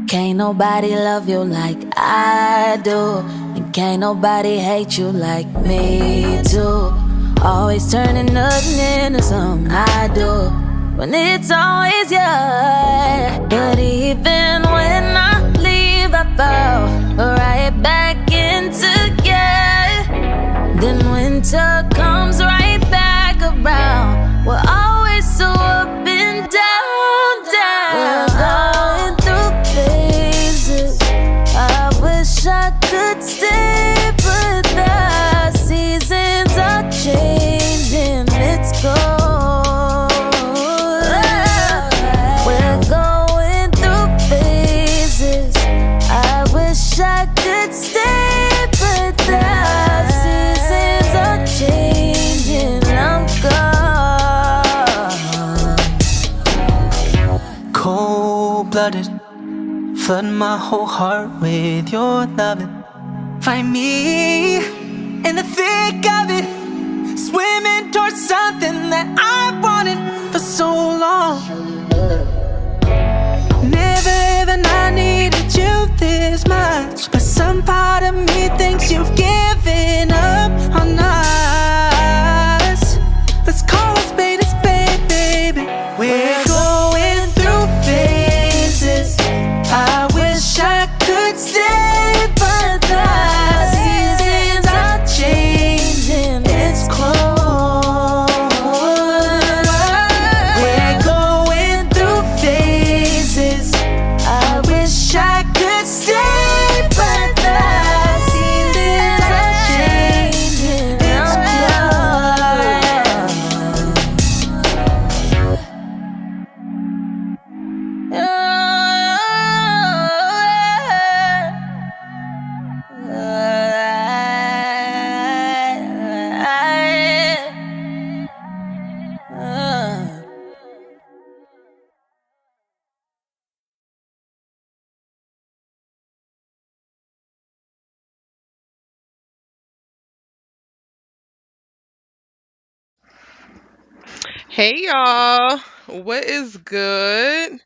Can't nobody love you like I do, and can't nobody hate you like me too. Always turning nothing into something I do, when it's always you. But even when I leave, I fall right back into you. Then winter comes right back around. We're always so up and down, down. We're going through phases. I wish I could stay, but the seasons are changing. It's cold. We're going through phases. I wish I could stay, but the seasons are changing. I'm gone. Cold-blooded, flood my whole heart with your loving. Find me in the thick of it, swimming towards something that I wanted for so long. Never even I needed you this much, but some part of me thinks you've given up on us. Let's call a spade, baby. We're going through phases. I wish I could stay, but the seasons are changing. It's cold. We're going through phases. I wish I could stay, but the seasons are changing. It's Hey y'all, what is good?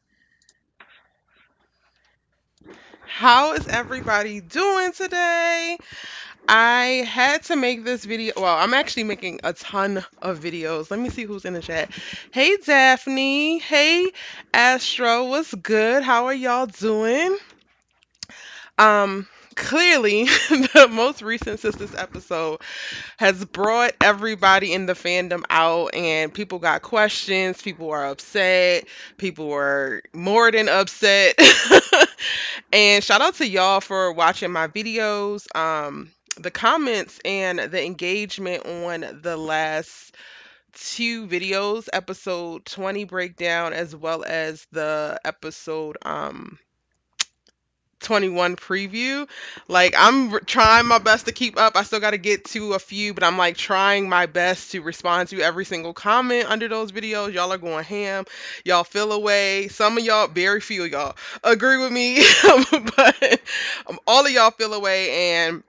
How is everybody doing today? I had to make this video. Well, I'm actually making a ton of videos. Let me see who's in the chat. Hey Daphne, hey Astro, what's good? How are y'all doing? Clearly, the most recent Sisters episode has brought everybody in the fandom out, and people got questions, people are upset, people were more than upset. And shout out to y'all for watching my videos. The comments and the engagement on the last two videos, episode 20 breakdown, as well as the episode 21 preview. Like trying my best to keep up. I still got to get to a few, but I'm like trying my best to respond to every single comment under those videos. Y'all are going ham. Y'all feel away. Some of y'all, very few of y'all, agree with me, but all of y'all feel away, and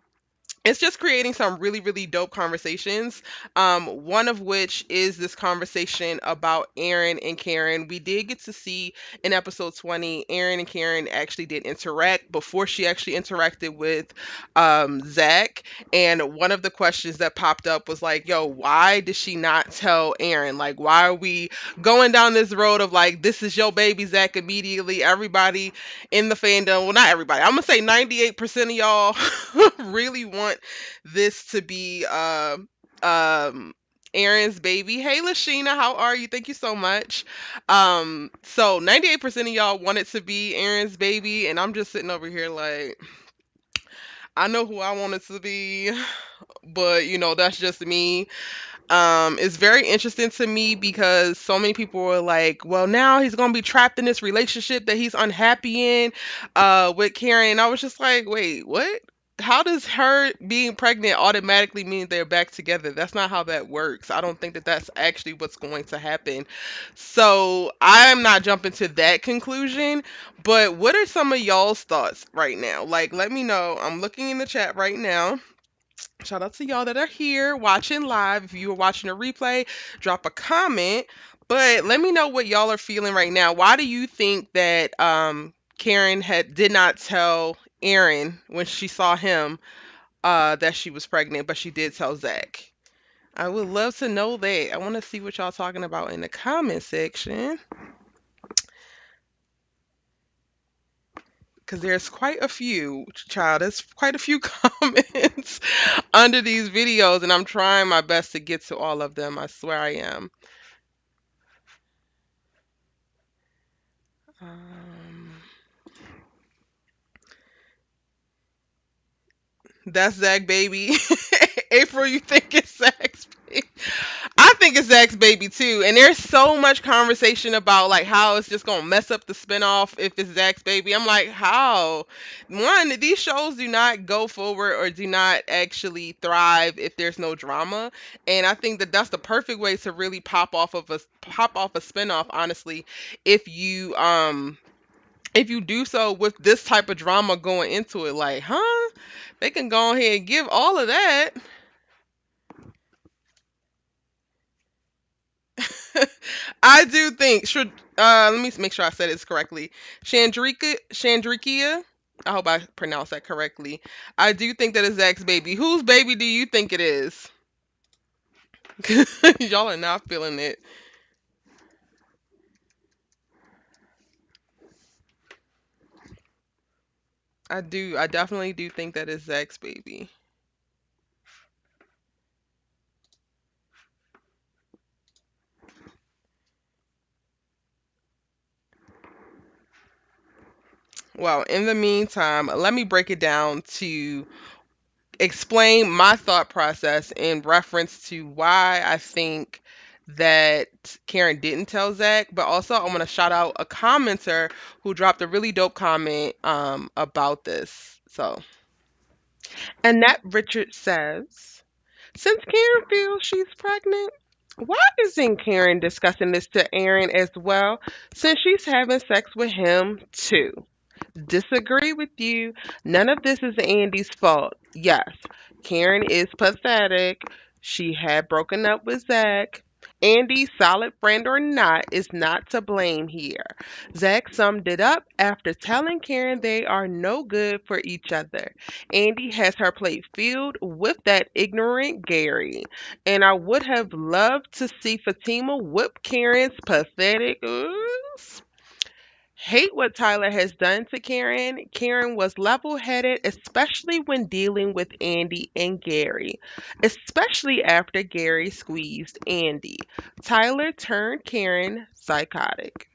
it's just creating some really, really dope conversations. One of which is this conversation about Aaron and Karen. We did get to see in episode 20, Aaron and Karen actually did interact before she actually interacted with Zach. And one of the questions that popped up was like, yo, why did she not tell Aaron? Like, why are we going down this road of like, this is your baby, Zach, immediately? Everybody in the fandom, well, not everybody, I'm gonna say 98% of y'all really want this to be um Aaron's baby. Hey Lashina, how are you? Thank you so much. So 98% of y'all want it to be Aaron's baby, and I'm just sitting over here like, I know who I want it to be, but that's just me. It's very interesting to me because so many people were like, well, now he's gonna be trapped in this relationship that he's unhappy in with Karen. And I was just like, wait, what? How does her being pregnant automatically mean they're back together? That's not how that works. I don't think that that's actually what's going to happen. So I'm not jumping to that conclusion. But what are some of y'all's thoughts right now? Like, let me know. I'm looking in the chat right now. Shout out to y'all that are here watching live. If you are watching a replay, drop a comment. But let me know what y'all are feeling right now. Why do you think that Karen had did not tell Aaron when she saw him that she was pregnant, but she did tell Zach. I would love to know that. I want to see what y'all talking about in the comment section because there's quite a few, child. There's quite a few comments under these videos, and I'm trying my best to get to all of them. I swear I am. Um, that's Zach baby. April, you think it's Zach's baby? I think it's Zach's baby too. And there's so much conversation about like how it's just gonna mess up the spinoff if it's Zach's baby. I'm like, how? One, these shows do not go forward or do not actually thrive if there's no drama. And I think that that's the perfect way to really pop off a spinoff, honestly, if you do so with this type of drama going into it, like, huh? They can go ahead and give all of that. I do think should let me make sure I said this correctly. Chandrikia. I hope I pronounced that correctly. I do think that is Zach's baby. Whose baby do you think it is? Y'all are not feeling it. I do. I definitely do think that is Zach's baby. Well, in the meantime, let me break it down to explain my thought process in reference to why I think that Karen didn't tell Zach, but also I want to shout out a commenter who dropped a really dope comment about this. So, Annette Richard says, since Karen feels she's pregnant, why isn't Karen discussing this to Aaron as well, since she's having sex with him too? Disagree with you. None of this is Andy's fault. Yes, Karen is pathetic. She had broken up with Zach. Andy, solid friend or not, is not to blame here. Zach summed it up after telling Karen they are no good for each other. Andy has her plate filled with that ignorant Gary. And I would have loved to see Fatima whip Karen's pathetic. Hate what Tyler has done to Karen. Karen was level headed, especially when dealing with Andy and Gary, especially after Gary squeezed Andy. Tyler turned Karen psychotic.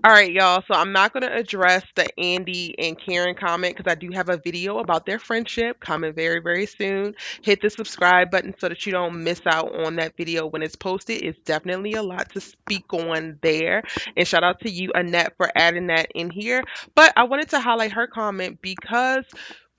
All right, y'all. So I'm not going to address the Andy and Karen comment because I do have a video about their friendship coming very, very soon. Hit the subscribe button so that you don't miss out on that video when it's posted. It's definitely a lot to speak on there. And shout out to you, Annette, for adding that in here. But I wanted to highlight her comment because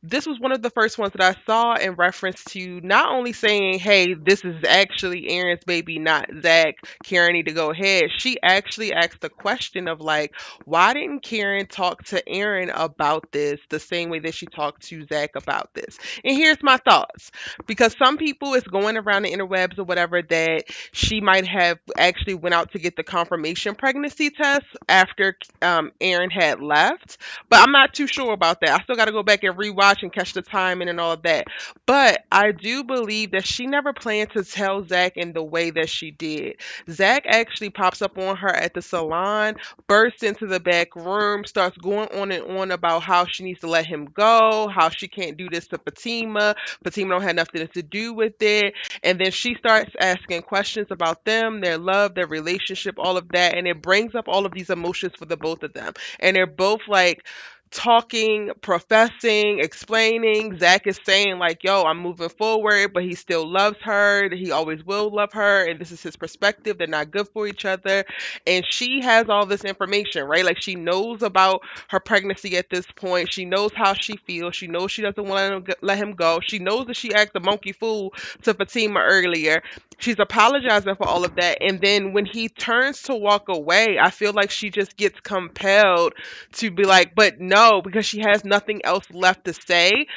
this was one of the first ones that I saw in reference to not only saying, hey, this is actually Aaron's baby, not Zach. Karen need to go ahead. She actually asked the question of like, why didn't Karen talk to Aaron about this the same way that she talked to Zach about this? And here's my thoughts. Because some people is going around the interwebs or whatever that she might have actually went out to get the confirmation pregnancy test after Aaron had left. But I'm not too sure about that. I still got to go back and rewatch and catch the timing and all of that. But I do believe that she never planned to tell Zach in the way that she did. Zach actually pops up on her at the salon, bursts into the back room, starts going on and on about how she needs to let him go, how she can't do this to Fatima. Fatima don't have nothing to do with it. And then she starts asking questions about them, their love, their relationship, all of that. And it brings up all of these emotions for the both of them. And they're both like, talking, professing, explaining. Zach is saying like, yo, I'm moving forward, but he still loves her. He always will love her. And this is his perspective. They're not good for each other. And she has all this information, right? Like she knows about her pregnancy at this point. She knows how she feels. She knows she doesn't want to let him go. She knows that she acted a monkey fool to Fatima earlier. She's apologizing for all of that. And then when he turns to walk away, I feel like she just gets compelled to be like, but no, because she has nothing else left to say.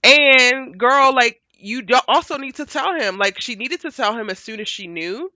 And girl, like, you also need to tell him. Like, she needed to tell him as soon as she knew.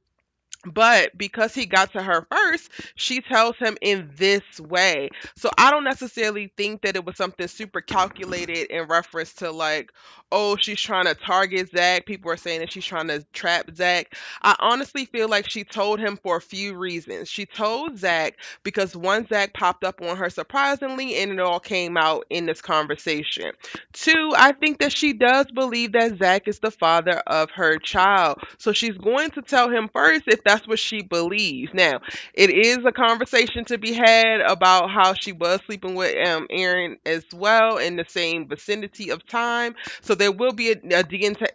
But because he got to her first, she tells him in this way. So I don't necessarily think that it was something super calculated in reference to like, oh, she's trying to target Zach. People are saying that she's trying to trap Zach. I honestly feel like she told him for a few reasons. She told Zach because one, Zach popped up on her surprisingly, and it all came out in this conversation. Two, I think that she does believe that Zach is the father of her child. So she's going to tell him first if that's what she believes. Now, it is a conversation to be had about how she was sleeping with Aaron as well in the same vicinity of time. So there will be a DNA.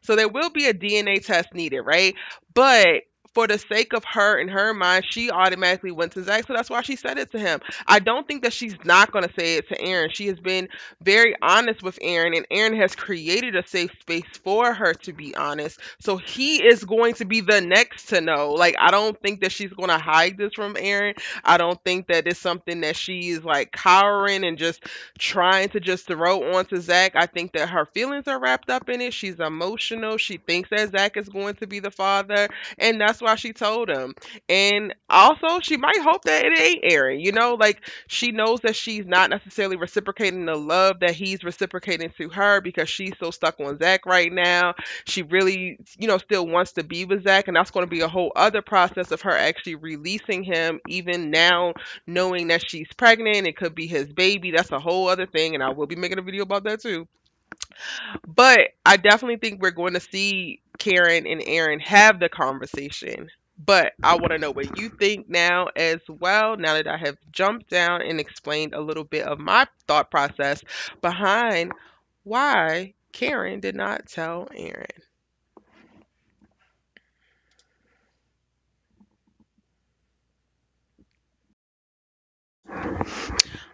So there will be a DNA test needed, right? But for the sake of her in her mind, she automatically went to Zach. So that's why she said it to him. I don't think that she's not going to say it to Aaron. She has been very honest with Aaron, and Aaron has created a safe space for her to be honest. So he is going to be the next to know. Like, I don't think that she's going to hide this from Aaron. I don't think that it's something that she is like cowering and just trying to just throw onto Zach. I think that her feelings are wrapped up in it. She's emotional. She thinks that Zach is going to be the father, and that's why she told him. And also, she might hope that it ain't Aaron. Like she knows that she's not necessarily reciprocating the love that he's reciprocating to her because she's so stuck on Zach right now. She really, still wants to be with Zach, and that's going to be a whole other process of her actually releasing him, even now knowing that she's pregnant. It could be his baby. That's a whole other thing, and I will be making a video about that too. But I definitely think we're going to see Karen and Aaron have the conversation. But I want to know what you think now as well, now that I have jumped down and explained a little bit of my thought process behind why Karen did not tell Aaron.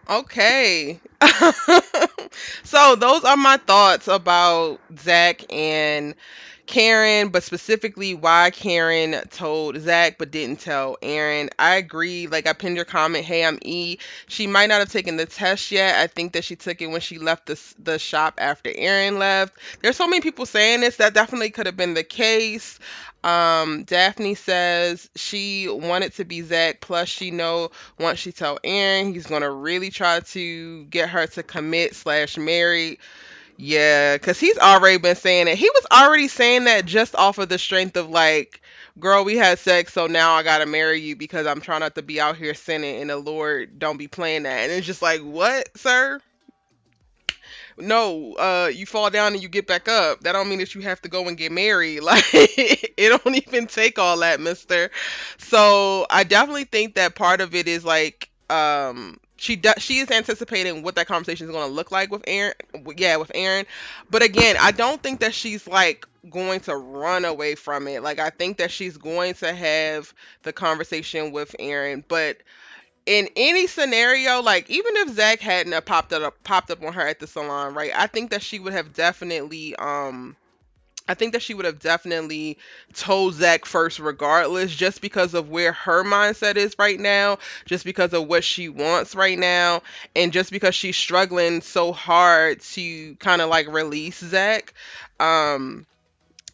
Okay. So those are my thoughts about Zach and Karen, but specifically why Karen told Zach but didn't tell Aaron. I agree. Like I pinned your comment, hey, I'm E. She might not have taken the test yet. I think that she took it when she left the shop after Aaron left. There's so many people saying this. That definitely could have been the case. Daphne says she wanted to be Zach. Plus, she know once she tell Aaron, he's gonna really try to get her to commit slash marry. Yeah, because he's already been saying it. He was already saying that just off of the strength of like, girl, we had sex, so now I gotta marry you because I'm trying not to be out here sinning, and the Lord don't be playing that. And it's just like, what, sir? No, you fall down and you get back up. That don't mean that you have to go and get married. Like it don't even take all that, mister. So I definitely think that part of it is like she is anticipating what that conversation is going to look like with Aaron. Yeah, with Aaron. But again, I don't think that she's like going to run away from it. Like I think that she's going to have the conversation with Aaron, but in any scenario, like even if Zach hadn't have popped up on her at the salon, right? I think that she would have definitely told Zach first regardless, just because of where her mindset is right now, just because of what she wants right now, and just because she's struggling so hard to kind of like release Zach. Um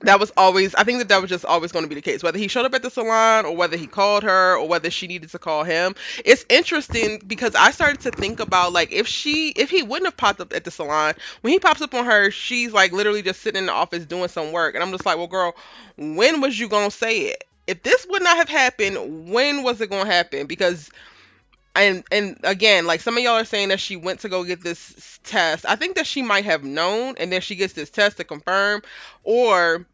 that was always I think that that was just always going to be the case, whether he showed up at the salon or whether he called her or whether she needed to call him. It's interesting because I started to think about like if he wouldn't have popped up at the salon, when he pops up on her, she's like literally just sitting in the office doing some work, and I'm just like, well, girl, when was you gonna say it? If this would not have happened, when was it gonna happen? Because and again, like some of y'all are saying that she went to go get this test. I think that she might have known, and then she gets this test to confirm, or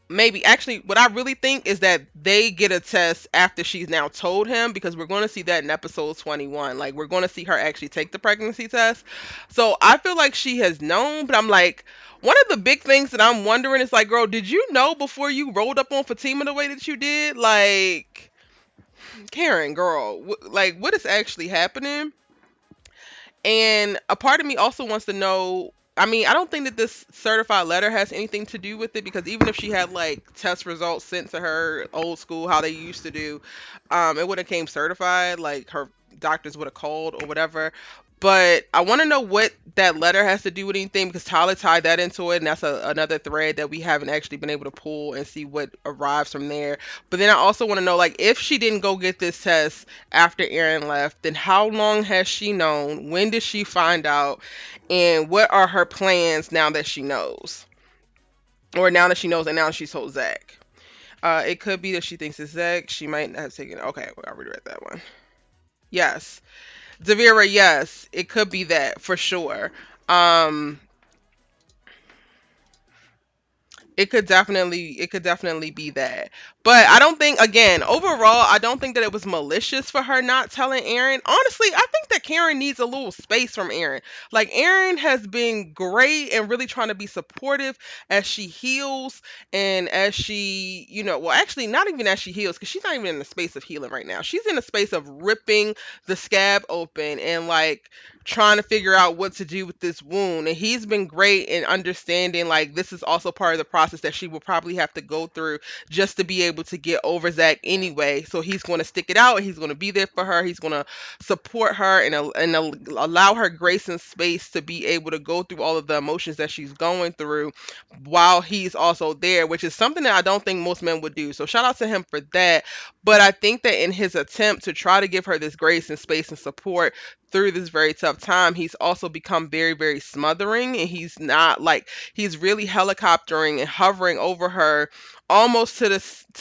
maybe actually what I really think is that they get a test after she's now told him, because we're going to see that in episode 21. Like we're going to see her actually take the pregnancy test. So I feel like she has known, but I'm like, one of the big things that I'm wondering is like, girl, did you know before you rolled up on Fatima the way that you did? Like, Karen, girl, like what is actually happening? And a part of me also wants to know. I mean, I don't think that this certified letter has anything to do with it, because even if she had like test results sent to her old school, how they used to do, it would have came certified. Like her doctors would have called or whatever. But I want to know what that letter has to do with anything, because Tyler tied that into it, and that's another thread that we haven't actually been able to pull and see what arrives from there. But then I also want to know, like, if she didn't go get this test after Aaron left, then how long has she known? When did she find out? And what are her plans now that she knows? Or now that she knows and now she's told Zach. It could be that she thinks it's Zach. She might have taken. Okay, well, I already read that one. Yes. Zavira, yes. It could be that for sure. Um, it could definitely be that. But I don't think, again, overall, I don't think that it was malicious for her not telling Aaron. Honestly, I think that Karen needs a little space from Aaron. Like, Aaron has been great and really trying to be supportive as she heals, and as she, well, actually, not even as she heals, because she's not even in the space of healing right now. She's in a space of ripping the scab open and, like, trying to figure out what to do with this wound. And he's been great in understanding, like, this is also part of the process that she will probably have to go through just to be able to get over Zach anyway. So he's going to stick it out, and he's going to be there for her. He's going to support her, and allow her grace and space to be able to go through all of the emotions that she's going through while he's also there, which is something that I don't think most men would do. So shout out to him for that. But I think that in his attempt to try to give her this grace and space and support through this very tough time, he's also become very, very smothering, and he's not, like, he's really helicoptering and hovering over her, almost to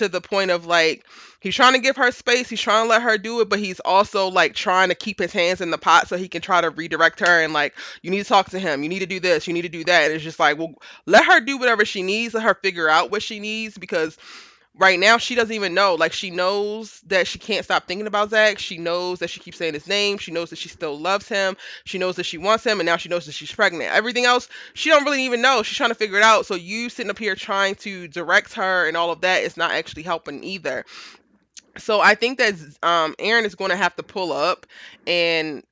the point of, like, he's trying to give her space, he's trying to let her do it, but he's also, like, trying to keep his hands in the pot so he can try to redirect her, and, like, you need to talk to him, you need to do this, you need to do that. And it's just like, well, let her do whatever she needs, let her figure out what she needs, because right now she doesn't even know. Like, she knows that she can't stop thinking about Zach. She knows that she keeps saying his name. She knows that she still loves him. She knows that she wants him, and now she knows that she's pregnant. Everything else, she don't really even know. She's trying to figure it out. So you sitting up here trying to direct her and all of that is not actually helping either. So I think that Aaron is going to have to pull up and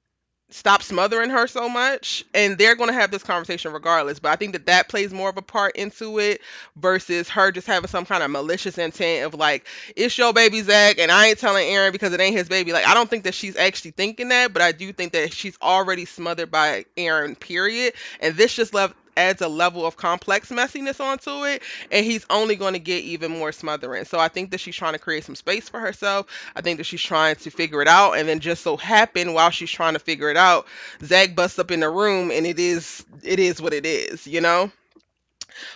stop smothering her so much, and they're going to have this conversation regardless. But I think that that plays more of a part into it versus her just having some kind of malicious intent of, like, it's your baby, Zach, and I ain't telling Aaron because it ain't his baby. Like, I don't think that she's actually thinking that, but I do think that she's already smothered by Aaron, period. And this just adds a level of complex messiness onto it, and he's only going to get even more smothering. So I think that she's trying to create some space for herself. I think that she's trying to figure it out, and then just so happen while she's trying to figure it out, Zach busts up in the room, and it is what it is.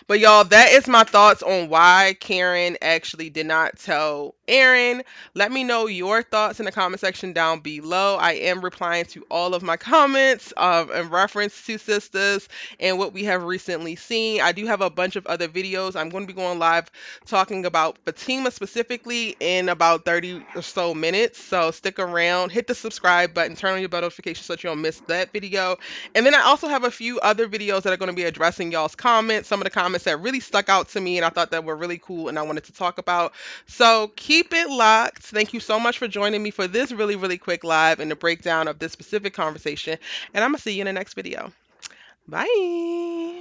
But y'all, that is my thoughts on why Karen actually did not tell Aaron. Let me know your thoughts in the comment section down below. I am replying to all of my comments in reference to Sistas and what we have recently seen. I do have a bunch of other videos. I'm going to be going live talking about Fatima specifically in about 30 or so minutes. So stick around, hit the subscribe button, turn on your bell notifications so that you don't miss that video. And then I also have a few other videos that are going to be addressing y'all's comments, some of the comments that really stuck out to me and I thought that were really cool and I wanted to talk about. So keep it locked. Thank you so much for joining me for this really, really quick live and the breakdown of this specific conversation. And I'm going to see you in the next video. Bye.